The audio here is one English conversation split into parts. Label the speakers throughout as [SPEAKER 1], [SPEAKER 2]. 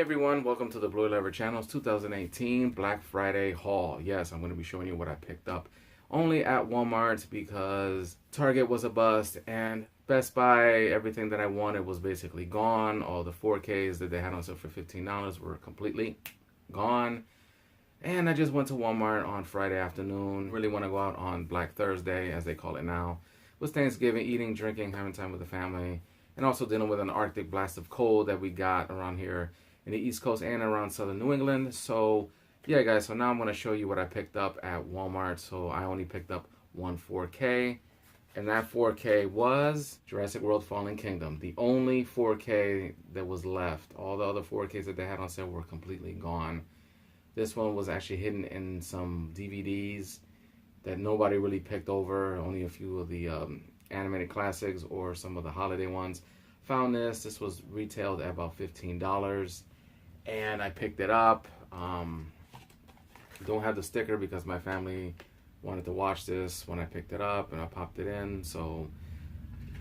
[SPEAKER 1] everyone, welcome to the Blue Lever Channel's 2018 Black Friday haul. Yes, I'm going to be showing you what I picked up only at Walmart because Target was a bust and Best Buy, everything that I wanted was basically gone. All the 4Ks that they had on sale for $15 were completely gone. And I just went to Walmart on Friday afternoon. Really want to go out on Black Thursday, as they call it now. With Thanksgiving, eating, drinking, having time with the family, and also dealing with an Arctic blast of cold that we got around here in the East Coast and around Southern New England. So yeah, guys, so now I'm going to show you what I picked up at Walmart. So I only picked up one 4K, and that 4K was Jurassic World Fallen Kingdom, the only 4K that was left. All the other 4Ks that they had on sale were completely gone. This one was actually hidden in some DVDs that nobody really picked over. Only a few of the animated classics or some of the holiday ones found this. This was retailed at about $15, and I picked it up. Don't have the sticker because my family wanted to watch this when I picked it up, and I popped it in. So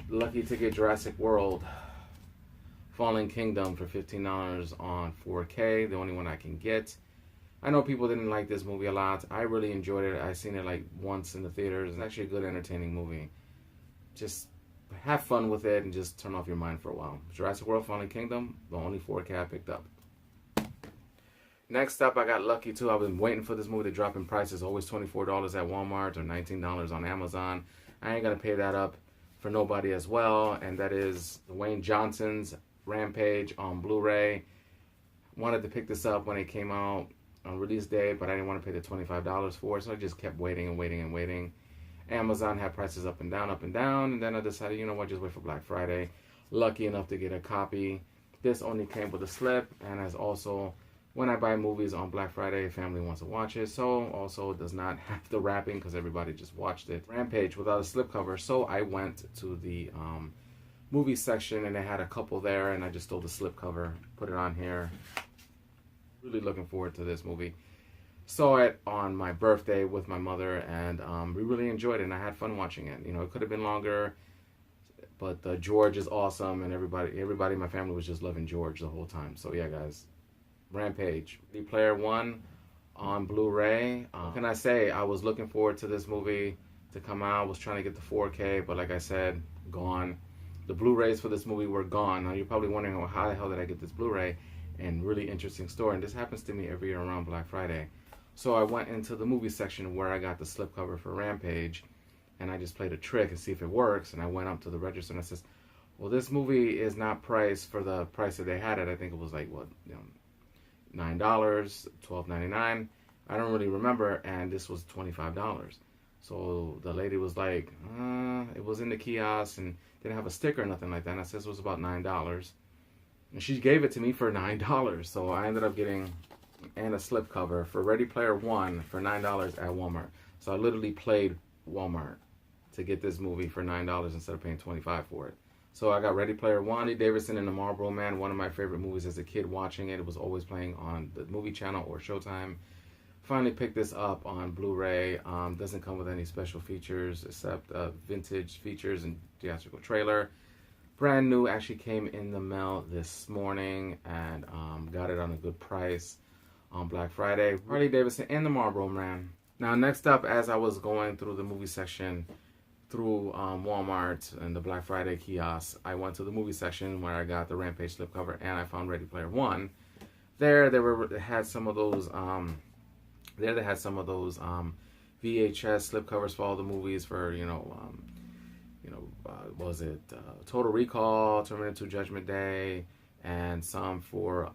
[SPEAKER 1] lucky to get Jurassic World Fallen Kingdom for $15 on 4K, the only one I can get. I know people didn't like this movie a lot. I really enjoyed it. I seen it like once in the theaters. It's actually a good, entertaining movie. Just have fun with it and just turn off your mind for a while. Jurassic World Fallen Kingdom, the only 4K I picked up. Next up, I got lucky too. I've been waiting for this movie to drop in prices. Always $24 at Walmart or $19 on Amazon. I ain't gonna pay that up for nobody as well. And that is Dwayne Johnson's Rampage on Blu-ray. Wanted to pick this up when it came out on release day, but I didn't want to pay the $25 for it, so I just kept waiting and waiting and waiting. Amazon had prices up and down, and then I decided, you know what, just wait for Black Friday. Lucky enough to get a copy. This only came with a slip, and as also, when I buy movies on Black Friday, family wants to watch it, so also it does not have the wrapping because everybody just watched it. Rampage without a slipcover, so I went to the movie section, and they had a couple there, and I just stole the slipcover, put it on here. Really looking forward to this movie. Saw it on my birthday with my mother, and we really enjoyed it, and I had fun watching it. You know, it could have been longer, but George is awesome, and everybody in my family was just loving George the whole time. So yeah, guys, Rampage. Ready Player One on Blu-ray. What can I say? I was looking forward to this movie to come out. I was trying to get the 4K, but like I said, gone. The Blu-rays for this movie were gone. Now you're probably wondering, well, how the hell did I get this Blu-ray? And really interesting story, and this happens to me every year around Black Friday. So I went into the movie section where I got the slipcover for Rampage, and I just played a trick and see if it works. And I went up to the register and I says, well, this movie is not priced for the price that they had it. I think it was like, what, $9, $12.99. I don't really remember, and this was $25. So the lady was like, it was in the kiosk and didn't have a sticker or nothing like that. And I said it was about $9. And she gave it to me for $9. So I ended up getting and a slipcover for Ready Player One for $9 at Walmart. So I literally played Walmart to get this movie for $9 instead of paying $25 for it. So I got Ready Player One, Lee Davidson and the Marlboro Man, one of my favorite movies as a kid watching it. It was always playing on the movie channel or Showtime. Finally picked this up on Blu-ray. Doesn't come with any special features except vintage features and theatrical trailer. Brand new, actually came in the mail this morning, and got it on a good price on Black Friday. Harley Davidson and the Marlboro Man. Now next up, as I was going through the movie section through Walmart and the Black Friday kiosk, I went to the movie section where I got the Rampage slipcover, and I found Ready Player One. They had some of those VHS slipcovers for all the movies for was it Total Recall, Terminator 2 Judgment Day, and some for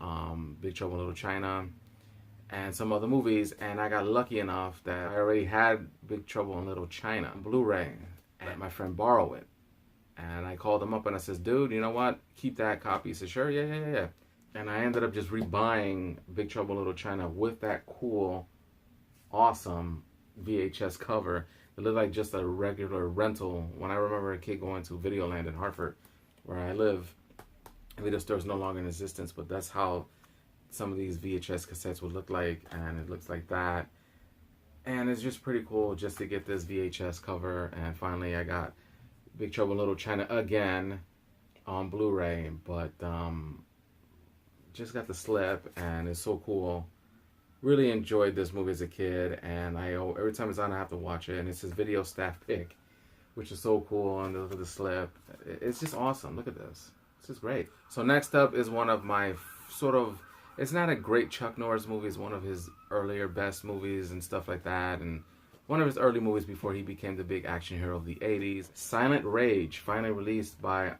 [SPEAKER 1] Big Trouble in Little China, and some other movies. And I got lucky enough that I already had Big Trouble in Little China on Blu-ray, and let my friend borrow it. And I called him up and I says, dude, you know what? Keep that copy. He said, sure, yeah. And I ended up just rebuying Big Trouble in Little China with that cool, awesome VHS cover. It looked like just a regular rental. When I remember a kid going to Videoland in Hartford, where I live, video store is no longer in existence, but that's how some of these VHS cassettes would look like, and it looks like that. And it's just pretty cool just to get this VHS cover. And finally I got Big Trouble in Little China again on Blu-ray, but just got the slip, and it's so cool. Really enjoyed this movie as a kid, and every time it's on, I have to watch it. And it's his video staff pick, which is so cool. And look at the slip. It's just awesome. Look at this. This is great. So next up is one of my sort of, it's not a great Chuck Norris movie. It's one of his earlier best movies and stuff like that. And one of his early movies before he became the big action hero of the 80s. Silent Rage, finally released by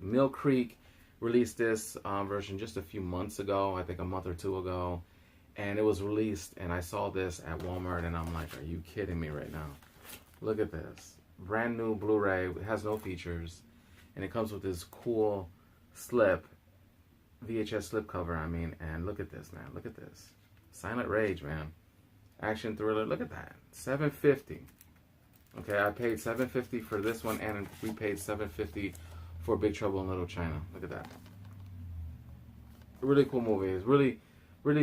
[SPEAKER 1] Mill Creek. Released this version just a few months ago, I think a month or two ago. And it was released, and I saw this at Walmart, and I'm like, are you kidding me right now? Look at this. Brand new Blu-ray. It has no features. And it comes with this cool slip, VHS slip cover, I mean. And look at this, man. Look at this. Silent Rage, man. Action thriller. Look at that. $7.50. Okay, I paid $7.50 for this one, and we paid $7.50 for Big Trouble in Little China. Look at that. A really cool movie. It's really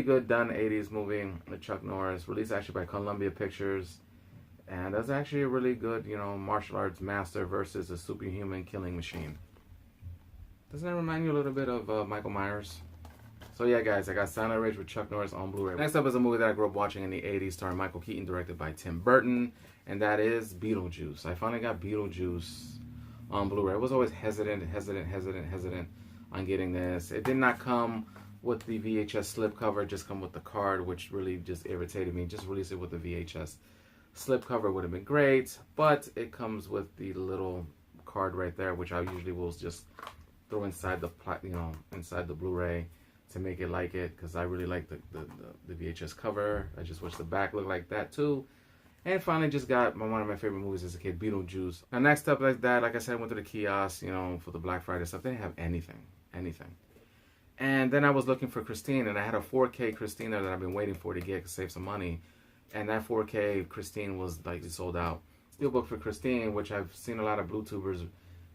[SPEAKER 1] good done 80s movie with Chuck Norris. Released actually by Columbia Pictures. And that's actually a really good, you know, martial arts master versus a superhuman killing machine. Doesn't that remind you a little bit of Michael Myers? So yeah, guys, I got Silent Rage with Chuck Norris on Blu-ray. Next up is a movie that I grew up watching in the 80s, starring Michael Keaton, directed by Tim Burton. And that is Beetlejuice. I finally got Beetlejuice on Blu-ray. I was always hesitant on getting this. It did not come with the VHS slipcover, just come with the card, which really just irritated me. Just release it with the VHS slipcover would have been great, but it comes with the little card right there, which I usually will just throw inside the inside the Blu-ray to make it like it, because I really like the VHS cover. I just wish the back looked like that too. And finally just got one of my favorite movies as a kid, Beetlejuice. And next up like that, like I said, I went to the kiosk, you know, for the Black Friday stuff. They didn't have anything. And then I was looking for Christine, and I had a 4K Christine there that I've been waiting for to get to save some money. And that 4K Christine was like sold out. Steelbook for Christine, which I've seen a lot of Bluetubers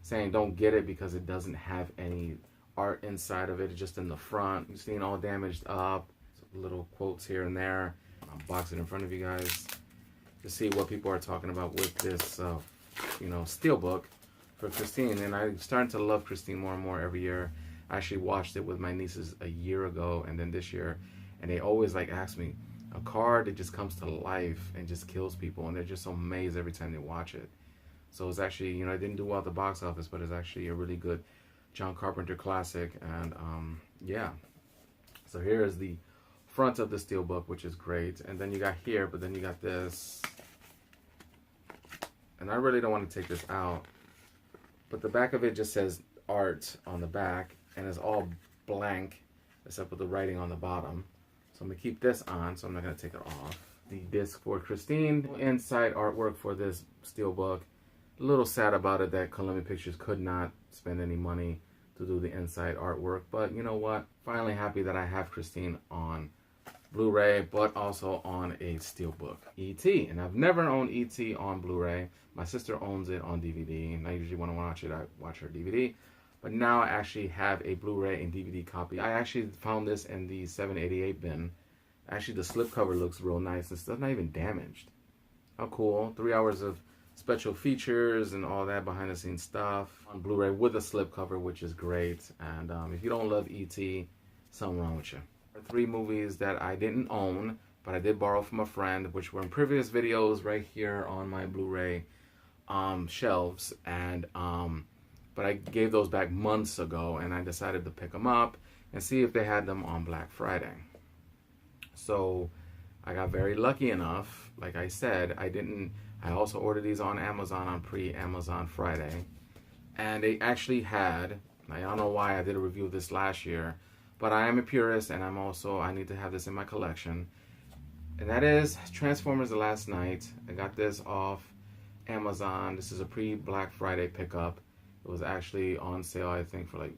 [SPEAKER 1] saying don't get it because it doesn't have any art inside of it. It's just in the front. You've seen all damaged up. Little quotes here and there. I'll box it in front of you guys to see what people are talking about with this, you know, Steelbook for Christine. And I'm starting to love Christine more and more every year. I actually watched it with my nieces a year ago and then this year, and they always like ask me, a card that just comes to life and just kills people, and they're just so amazed every time they watch it. So it's actually, you know, it didn't do well at the box office, but it's actually a really good John Carpenter classic. And yeah, so here is the front of the Steelbook, which is great. And then you got here, but then you got this, and I really don't want to take this out, but the back of it just says art on the back, and it's all blank except with the writing on the bottom. So I'm going to keep this on, so I'm not going to take it off. The disc for Christine. Inside artwork for this Steelbook. A little sad about it that Columbia Pictures could not spend any money to do the inside artwork. But you know what? Finally happy that I have Christine on Blu-ray, but also on a Steelbook. E.T. And I've never owned E.T. on Blu-ray. My sister owns it on DVD, and I usually when I watch it, I watch her DVD. But now I actually have a Blu-ray and DVD copy. I actually found this in the 788 bin. Actually, the slipcover looks real nice and stuff, not even damaged. How cool. 3 hours of special features and all that behind the scenes stuff on Blu-ray with a slipcover, which is great. And if you don't love E.T., something wrong with you. 3 movies that I didn't own, but I did borrow from a friend, which were in previous videos right here on my Blu-ray shelves. And but I gave those back months ago, and I decided to pick them up and see if they had them on Black Friday. So I got very lucky enough. Like I said, I also ordered these on Amazon on pre-Amazon Friday, and they actually had, I don't know why I did a review of this last year, but I am a purist, and I need to have this in my collection. And that is Transformers: The Last Night. I got this off Amazon. This is a pre-Black Friday pickup. It was actually on sale, I think, for like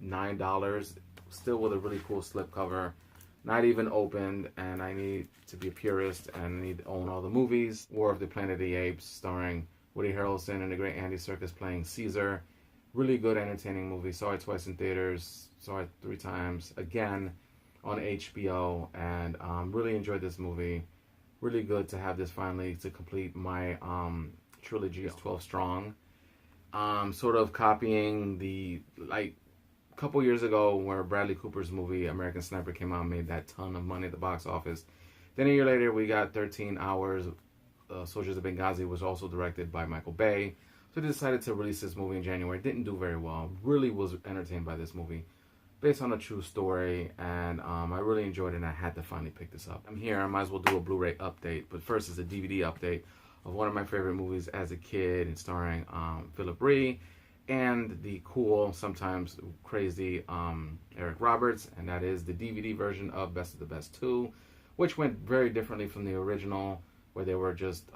[SPEAKER 1] $9. Still with a really cool slipcover. Not even opened, and I need to be a purist and need to own all the movies. War of the Planet of the Apes, starring Woody Harrelson and the great Andy Serkis playing Caesar. Really good, entertaining movie. Saw it twice in theaters. Saw it 3 times. Again on HBO, and really enjoyed this movie. Really good to have this finally to complete my trilogy of 12 Strong. Sort of copying the, like, couple years ago where Bradley Cooper's movie American Sniper came out and made that ton of money at the box office. Then a year later we got 13 Hours, Soldiers of Benghazi, was also directed by Michael Bay. So they decided to release this movie in January. It didn't do very well. Really was entertained by this movie. Based on a true story, and I really enjoyed it, and I had to finally pick this up. I'm here, I might as well do a Blu-ray update, but first is a DVD update of one of my favorite movies as a kid, and starring Philip Ree, and the cool, sometimes crazy Eric Roberts, and that is the DVD version of Best of the Best 2, which went very differently from the original, where they were just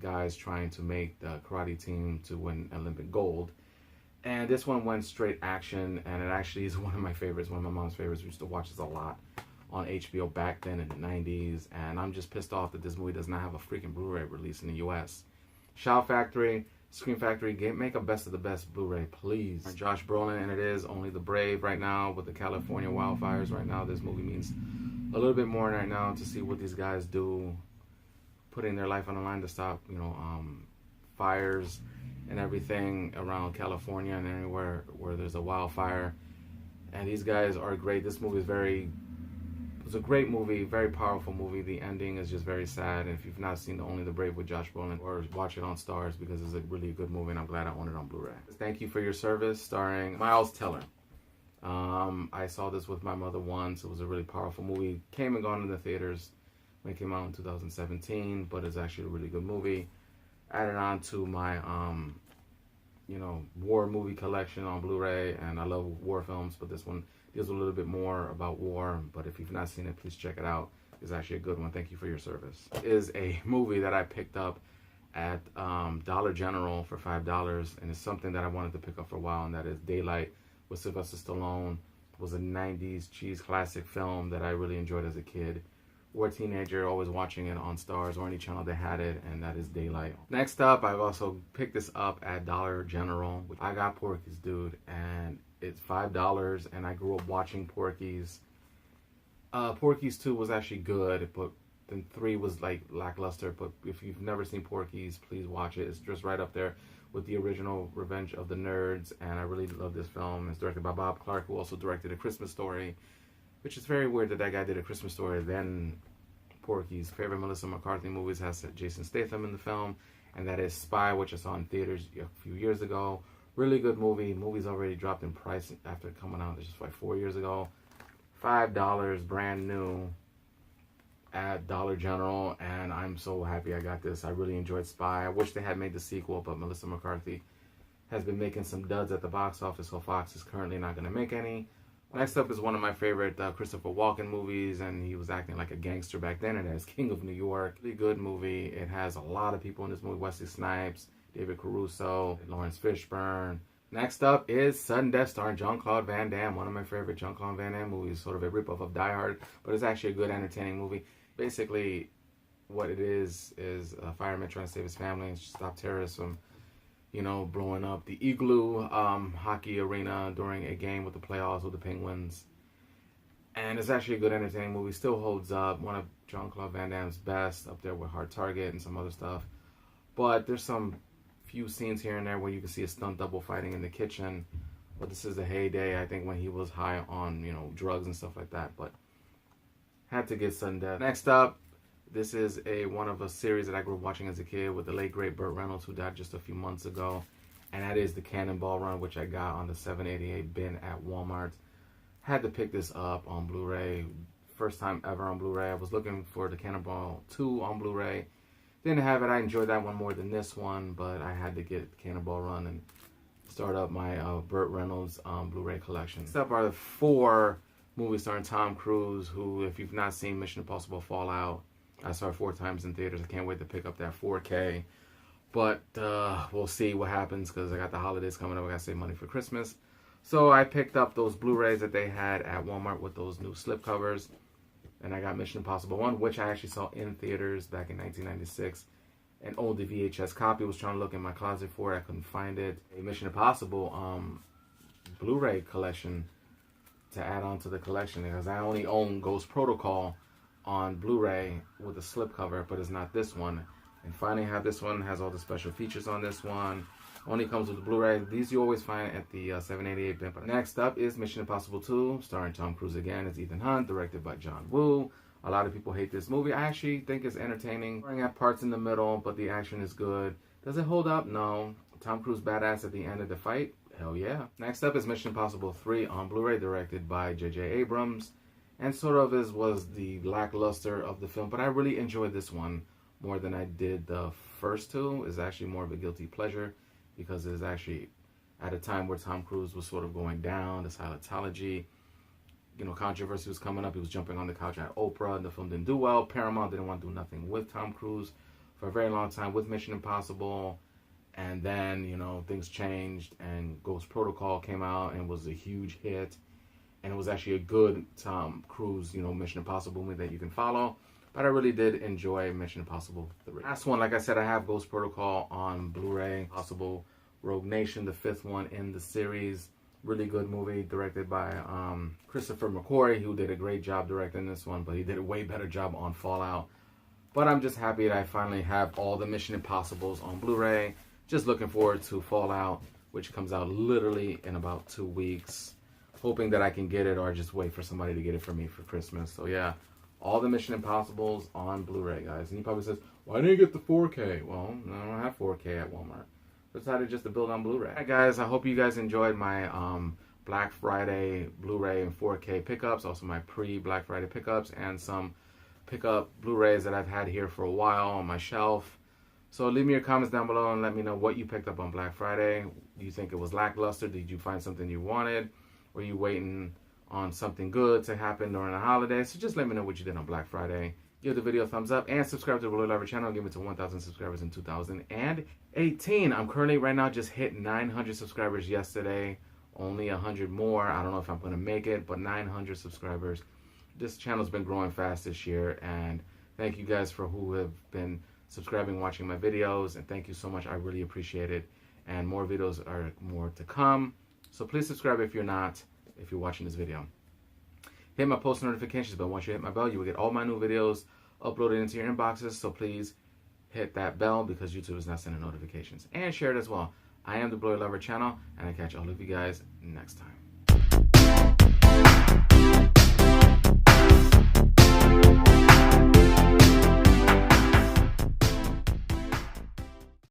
[SPEAKER 1] guys trying to make the karate team to win Olympic gold. And this one went straight action, and it actually is one of my favorites, one of my mom's favorites. We used to watch this a lot on HBO back then in the 90s, and I'm just pissed off that this movie does not have a freaking Blu-ray release in the US. Shout Factory, Scream Factory, make a Best of the Best Blu-ray, please. Josh Brolin, and it is Only the Brave right now with the California wildfires right now. This movie means a little bit more right now to see what these guys do, putting their life on the line to stop, fires and everything around California and anywhere where there's a wildfire. And these guys are great. This movie was a great movie, very powerful movie. The ending is just very sad. And if you've not seen Only the Brave with Josh Brolin, or watch it on Stars, because it's a really good movie, and I'm glad I own it on Blu-ray. Thank You for Your Service, starring Miles Teller. I saw this with my mother once. It was a really powerful movie. Came and gone in the theaters when it came out in 2017, but it's actually a really good movie. Added on to my war movie collection on Blu-ray, and I love war films, but this one deals a little bit more about war. But if you've not seen it, please check it out. It's actually a good one. Thank You for Your Service. It is a movie that I picked up at Dollar General for $5, and it's something that I wanted to pick up for a while, and that is Daylight with Sylvester Stallone. It was a 90s cheese classic film that I really enjoyed as a kid. Or a teenager, always watching it on Stars or any channel that had it, and that is Daylight. Next up, I've also picked this up at Dollar General. I got Porky's, dude, and it's $5, and I grew up watching Porky's. Porky's 2 was actually good, but then 3 was like lackluster. But if you've never seen Porky's, please watch it. It's just right up there with the original Revenge of the Nerds, and I really love this film. It's directed by Bob Clark, who also directed A Christmas Story, which is very weird that that guy did A Christmas Story, then Porky's. Favorite Melissa McCarthy movies has Jason Statham in the film, and that is Spy, which I saw in theaters a few years ago. Really good movie. Movie's already dropped in price after coming out just like 4 years ago. $5, brand new at Dollar General, and I'm so happy I got this. I really enjoyed Spy. I wish they had made the sequel, but Melissa McCarthy has been making some duds at the box office, so Fox is currently not going to make any. Next up is one of my favorite Christopher Walken movies, and he was acting like a gangster back then. It has King of New York. Really good movie. It has a lot of people in this movie. Wesley Snipes, David Caruso, Lawrence Fishburne. Next up is Sudden Death, starring Jean-Claude Van Damme, one of my favorite Jean-Claude Van Damme movies. Sort of a ripoff of Die Hard, but it's actually a good, entertaining movie. Basically, what it is a fireman trying to save his family and stop terrorists from blowing up the Igloo hockey arena during a game with the playoffs with the Penguins. And it's actually a good, entertaining movie. Still holds up. One of Jean-Claude Van Damme's best, up there with Hard Target and some other stuff. But there's some few scenes here and there where you can see a stunt double fighting in the kitchen. But this is the heyday, I think, when he was high on, drugs and stuff like that. But had to get Sudden Death. Next up, this is one of a series that I grew up watching as a kid with the late, great Burt Reynolds, who died just a few months ago. And that is the Cannonball Run, which I got on the 788 bin at Walmart. Had to pick this up on Blu-ray. First time ever on Blu-ray. I was looking for the Cannonball 2 on Blu-ray. Didn't have it. I enjoyed that one more than this one, but I had to get Cannonball Run and start up my Burt Reynolds Blu-ray collection. Next up are the 4 movies starring Tom Cruise, who, if you've not seen Mission Impossible Fallout, I saw it 4 times in theaters. I can't wait to pick up that 4K. But we'll see what happens, because I got the holidays coming up. I got to save money for Christmas. So I picked up those Blu-rays that they had at Walmart with those new slipcovers. And I got Mission Impossible 1, which I actually saw in theaters back in 1996. An old VHS copy. Was trying to look in my closet for it. I couldn't find it. A Mission Impossible Blu-ray collection to add on to the collection, because I only own Ghost Protocol on Blu-ray with a slipcover, but it's not this one. And finally, I have this one. Has all the special features on this one. Only comes with the Blu-ray. These you always find at the 788 bin. But next up is Mission Impossible 2, starring Tom Cruise again as Ethan Hunt, directed by John Woo. A lot of people hate this movie. I actually think it's entertaining. Boring at parts in the middle, but the action is good. Does it hold up? No. Tom Cruise badass at the end of the fight? Hell yeah. Next up is Mission Impossible 3 on Blu-ray, directed by J.J. Abrams. And sort of was the lackluster of the film, but I really enjoyed this one more than I did the first two. It's actually more of a guilty pleasure because it is actually at a time where Tom Cruise was sort of going down, the Scientology, controversy was coming up. He was jumping on the couch at Oprah, and the film didn't do well. Paramount didn't want to do nothing with Tom Cruise for a very long time with Mission Impossible. And then, things changed, and Ghost Protocol came out and was a huge hit. And it was actually a good Tom Cruise, Mission Impossible movie that you can follow. But I really did enjoy Mission Impossible 3. Last one, like I said, I have Ghost Protocol on Blu-ray. Possible Rogue Nation, the 5th one in the series. Really good movie, directed by Christopher McQuarrie, who did a great job directing this one, but he did a way better job on Fallout. But I'm just happy that I finally have all the Mission Impossibles on Blu-ray. Just looking forward to Fallout, which comes out literally in about 2 weeks. Hoping that I can get it or just wait for somebody to get it for me for Christmas. So yeah, all the Mission Impossibles on Blu-ray, guys. And he probably says, why didn't you get the 4K? Well, I don't have 4K at Walmart. I decided just to build on Blu-ray. Alright guys, I hope you guys enjoyed my Black Friday Blu-ray and 4K pickups. Also my pre-Black Friday pickups and some pickup Blu-rays that I've had here for a while on my shelf. So leave me your comments down below and let me know what you picked up on Black Friday. Do you think it was lackluster? Did you find something you wanted? Were you waiting on something good to happen during the holidays? So just let me know what you did on Black Friday. Give the video a thumbs up and subscribe to the Blue Lover channel. Give it to 1,000 subscribers in 2018. I'm currently right now just hit 900 subscribers yesterday. Only 100 more. I don't know if I'm going to make it, but 900 subscribers. This channel's been growing fast this year, and thank you guys for who have been subscribing, watching my videos, and thank you so much. I really appreciate it, and more videos are more to come. So please subscribe if you're not, if you're watching this video. Hit my post notifications bell. Once you hit my bell, you will get all my new videos uploaded into your inboxes. So please hit that bell because YouTube is not sending notifications. And share it as well. I am the Blue Lover channel, and I catch all of you guys next time.